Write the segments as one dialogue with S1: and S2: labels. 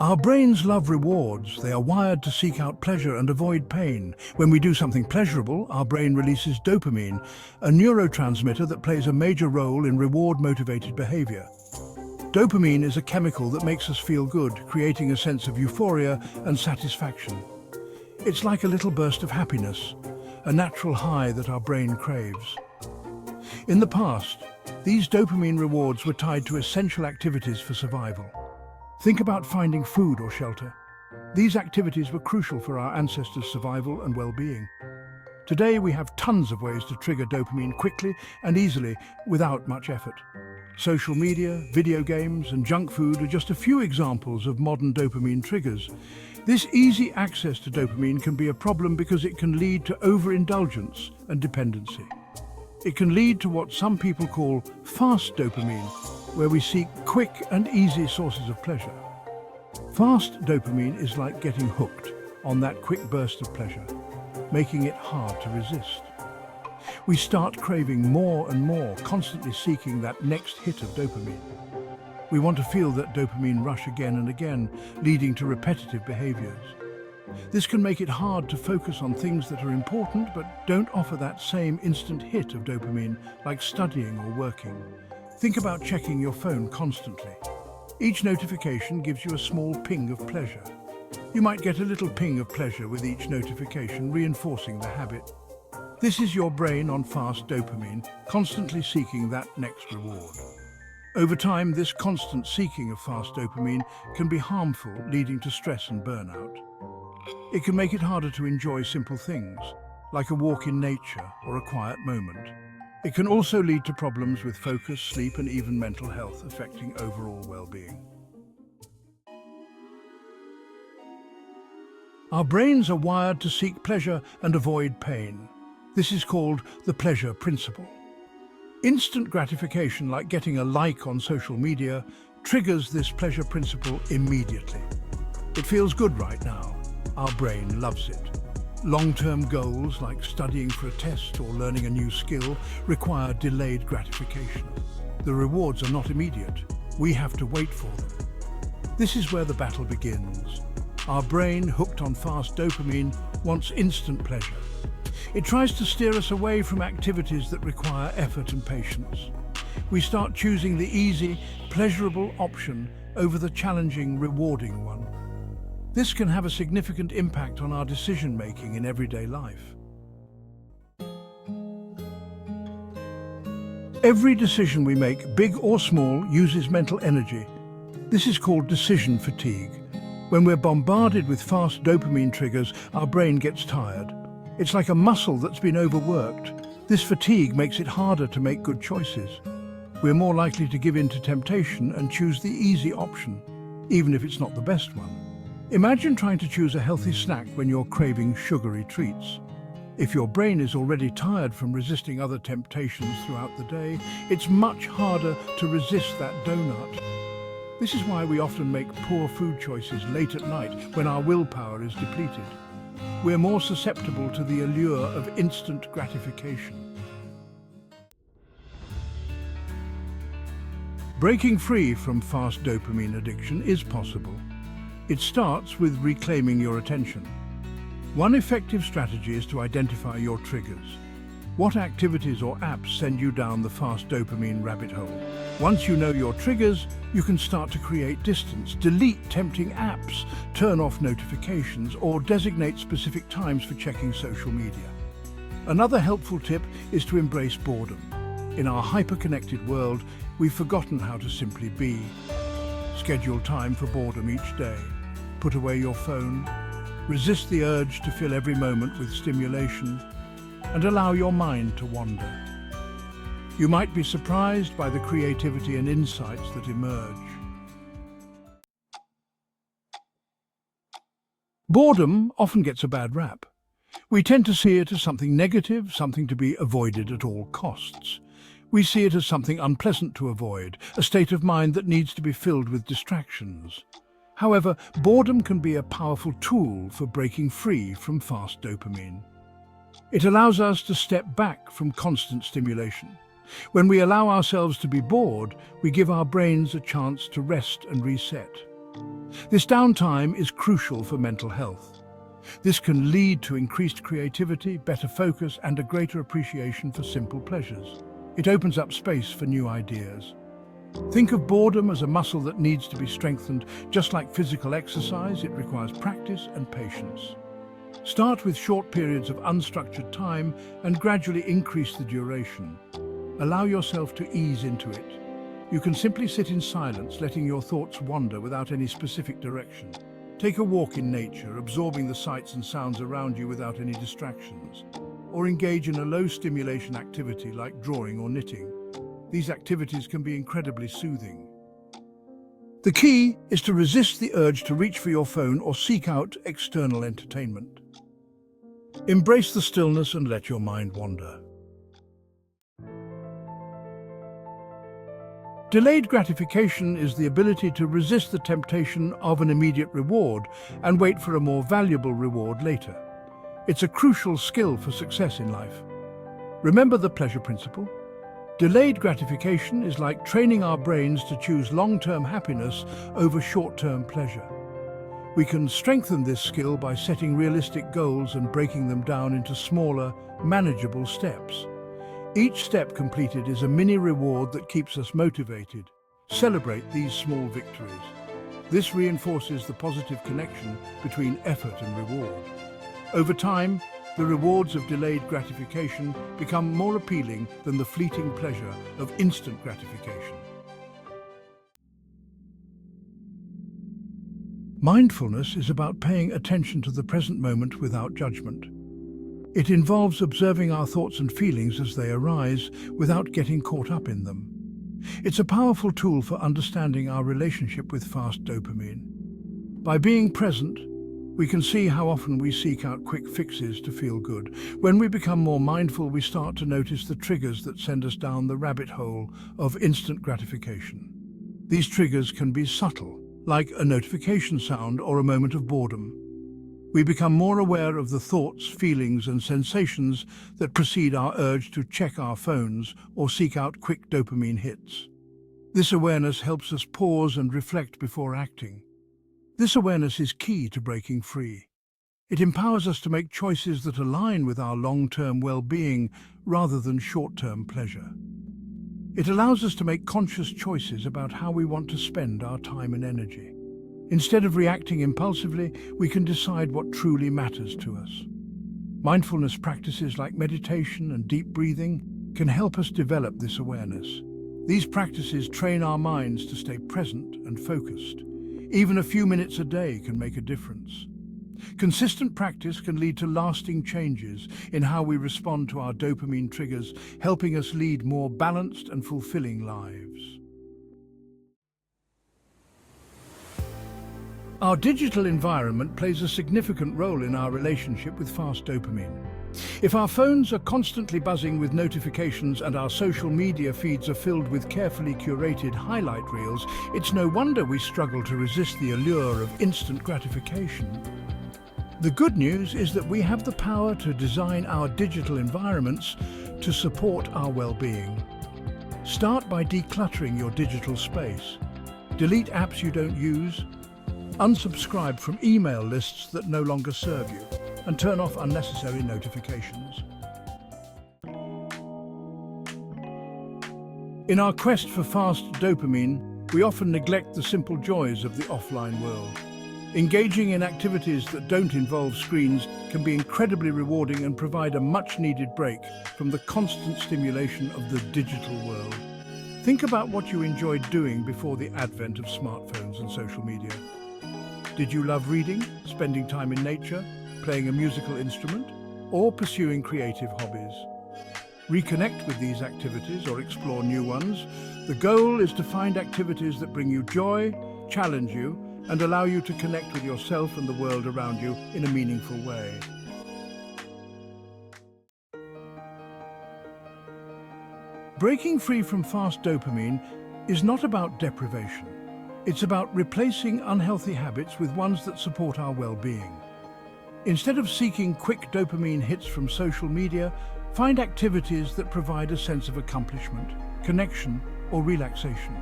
S1: Our brains love rewards. They are wired to seek out pleasure and avoid pain. When we do something pleasurable, our brain releases dopamine, a neurotransmitter that plays a major role in reward-motivated behavior. Dopamine is a chemical that makes us feel good, creating a sense of euphoria and satisfaction. It's like a little burst of happiness, a natural high that our brain craves. In the past, these dopamine rewards were tied to essential activities for survival. Think about finding food or shelter. These activities were crucial for our ancestors' survival and well-being. Today we have tons of ways to trigger dopamine quickly and easily without much effort. Social media, video games, and junk food are just a few examples of modern dopamine triggers. This easy access to dopamine can be a problem because it can lead to overindulgence and dependency. It can lead to what some people call fast dopamine, where we seek quick and easy sources of pleasure. Fast dopamine is like getting hooked on that quick burst of pleasure, making it hard to resist. We start craving more and more, constantly seeking that next hit of dopamine. We want to feel that dopamine rush again and again, leading to repetitive behaviors. This can make it hard to focus on things that are important but don't offer that same instant hit of dopamine, like studying or working. Think about checking your phone constantly. Each notification gives you a small ping of pleasure. You might get a little ping of pleasure with each notification, reinforcing the habit. This is your brain on fast dopamine, constantly seeking that next reward. Over time, this constant seeking of fast dopamine can be harmful, leading to stress and burnout. It can make it harder to enjoy simple things, like a walk in nature or a quiet moment. It can also lead to problems with focus, sleep, and even mental health, affecting overall well-being. Our brains are wired to seek pleasure and avoid pain. This is called the pleasure principle. Instant gratification, like getting a like on social media, triggers this pleasure principle immediately. It feels good right now. Our brain loves it. Long-term goals, like studying for a test or learning a new skill, require delayed gratification. The rewards are not immediate. We have to wait for them. This is where the battle begins. Our brain, hooked on fast dopamine, wants instant pleasure. It tries to steer us away from activities that require effort and patience. We start choosing the easy, pleasurable option over the challenging, rewarding one. This can have a significant impact on our decision-making in everyday life. Every decision we make, big or small, uses mental energy. This is called decision fatigue. When we're bombarded with fast dopamine triggers, our brain gets tired. It's like a muscle that's been overworked. This fatigue makes it harder to make good choices. We're more likely to give in to temptation and choose the easy option, even if it's not the best one. Imagine trying to choose a healthy snack when you're craving sugary treats. If your brain is already tired from resisting other temptations throughout the day, it's much harder to resist that donut. This is why we often make poor food choices late at night when our willpower is depleted. We're more susceptible to the allure of instant gratification. Breaking free from fast dopamine addiction is possible. It starts with reclaiming your attention. One effective strategy is to identify your triggers. What activities or apps send you down the fast dopamine rabbit hole? Once you know your triggers, you can start to create distance, delete tempting apps, turn off notifications, or designate specific times for checking social media. Another helpful tip is to embrace boredom. In our hyper-connected world, we've forgotten how to simply be. Schedule time for boredom each day. Put away your phone. Resist the urge to fill every moment with stimulation, and allow your mind to wander. You might be surprised by the creativity and insights that emerge. Boredom often gets a bad rap. We tend to see it as something negative, something to be avoided at all costs. We see it as something unpleasant to avoid, a state of mind that needs to be filled with distractions. However, boredom can be a powerful tool for breaking free from fast dopamine. It allows us to step back from constant stimulation. When we allow ourselves to be bored, we give our brains a chance to rest and reset. This downtime is crucial for mental health. This can lead to increased creativity, better focus, and a greater appreciation for simple pleasures. It opens up space for new ideas. Think of boredom as a muscle that needs to be strengthened. Just like physical exercise, it requires practice and patience. Start with short periods of unstructured time and gradually increase the duration. Allow yourself to ease into it. You can simply sit in silence, letting your thoughts wander without any specific direction. Take a walk in nature, absorbing the sights and sounds around you without any distractions. Or engage in a low-stimulation activity like drawing or knitting. These activities can be incredibly soothing. The key is to resist the urge to reach for your phone or seek out external entertainment. Embrace the stillness and let your mind wander. Delayed gratification is the ability to resist the temptation of an immediate reward and wait for a more valuable reward later. It's a crucial skill for success in life. Remember the pleasure principle? Delayed gratification is like training our brains to choose long-term happiness over short-term pleasure. We can strengthen this skill by setting realistic goals and breaking them down into smaller, manageable steps. Each step completed is a mini reward that keeps us motivated. Celebrate these small victories. This reinforces the positive connection between effort and reward. Over time, the rewards of delayed gratification become more appealing than the fleeting pleasure of instant gratification. Mindfulness is about paying attention to the present moment without judgment. It involves observing our thoughts and feelings as they arise without getting caught up in them. It's a powerful tool for understanding our relationship with fast dopamine. By being present, we can see how often we seek out quick fixes to feel good. When we become more mindful, we start to notice the triggers that send us down the rabbit hole of instant gratification. These triggers can be subtle, like a notification sound or a moment of boredom. We become more aware of the thoughts, feelings, and sensations that precede our urge to check our phones or seek out quick dopamine hits. This awareness helps us pause and reflect before acting. This awareness is key to breaking free. It empowers us to make choices that align with our long-term well-being rather than short-term pleasure. It allows us to make conscious choices about how we want to spend our time and energy. Instead of reacting impulsively, we can decide what truly matters to us. Mindfulness practices like meditation and deep breathing can help us develop this awareness. These practices train our minds to stay present and focused. Even a few minutes a day can make a difference. Consistent practice can lead to lasting changes in how we respond to our dopamine triggers, helping us lead more balanced and fulfilling lives. Our digital environment plays a significant role in our relationship with fast dopamine. If our phones are constantly buzzing with notifications and our social media feeds are filled with carefully curated highlight reels, it's no wonder we struggle to resist the allure of instant gratification. The good news is that we have the power to design our digital environments to support our well-being. Start by decluttering your digital space. Delete apps you don't use, unsubscribe from email lists that no longer serve you, and turn off unnecessary notifications. In our quest for fast dopamine, we often neglect the simple joys of the offline world. Engaging in activities that don't involve screens can be incredibly rewarding and provide a much-needed break from the constant stimulation of the digital world. Think about what you enjoyed doing before the advent of smartphones and social media. Did you love reading, spending time in nature, playing a musical instrument, or pursuing creative hobbies? Reconnect with these activities or explore new ones. The goal is to find activities that bring you joy, challenge you, and allow you to connect with yourself and the world around you in a meaningful way. Breaking free from fast dopamine is not about deprivation. It's about replacing unhealthy habits with ones that support our well-being. Instead of seeking quick dopamine hits from social media, find activities that provide a sense of accomplishment, connection, or relaxation.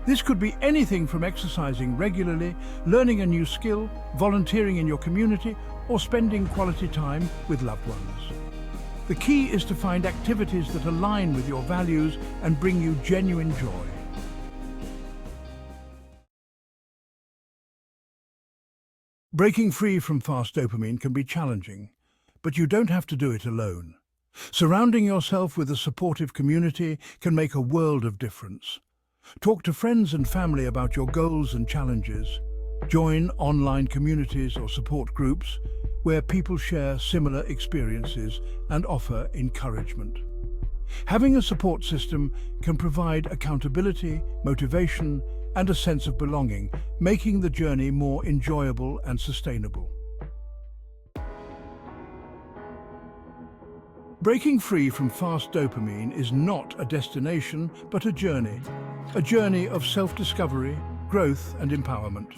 S1: This could be anything from exercising regularly, learning a new skill, volunteering in your community, or spending quality time with loved ones. The key is to find activities that align with your values and bring you genuine joy. Breaking free from fast dopamine can be challenging, but you don't have to do it alone. Surrounding yourself with a supportive community can make a world of difference. Talk to friends and family about your goals and challenges. Join online communities or support groups where people share similar experiences and offer encouragement. Having a support system can provide accountability, motivation, and a sense of belonging, making the journey more enjoyable and sustainable. Breaking free from fast dopamine is not a destination, but a journey of self-discovery, growth, and empowerment.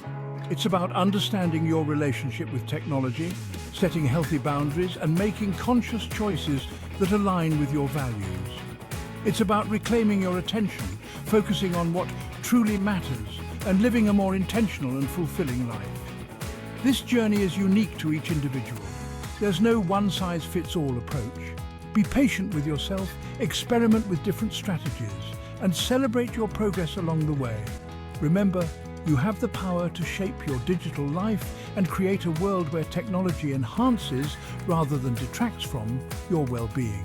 S1: It's about understanding your relationship with technology, setting healthy boundaries, and making conscious choices that align with your values. It's about reclaiming your attention, focusing on what truly matters, and living a more intentional and fulfilling life. This journey is unique to each individual. There's no one-size-fits-all approach. Be patient with yourself, experiment with different strategies, and celebrate your progress along the way. Remember, you have the power to shape your digital life and create a world where technology enhances rather than detracts from your well-being.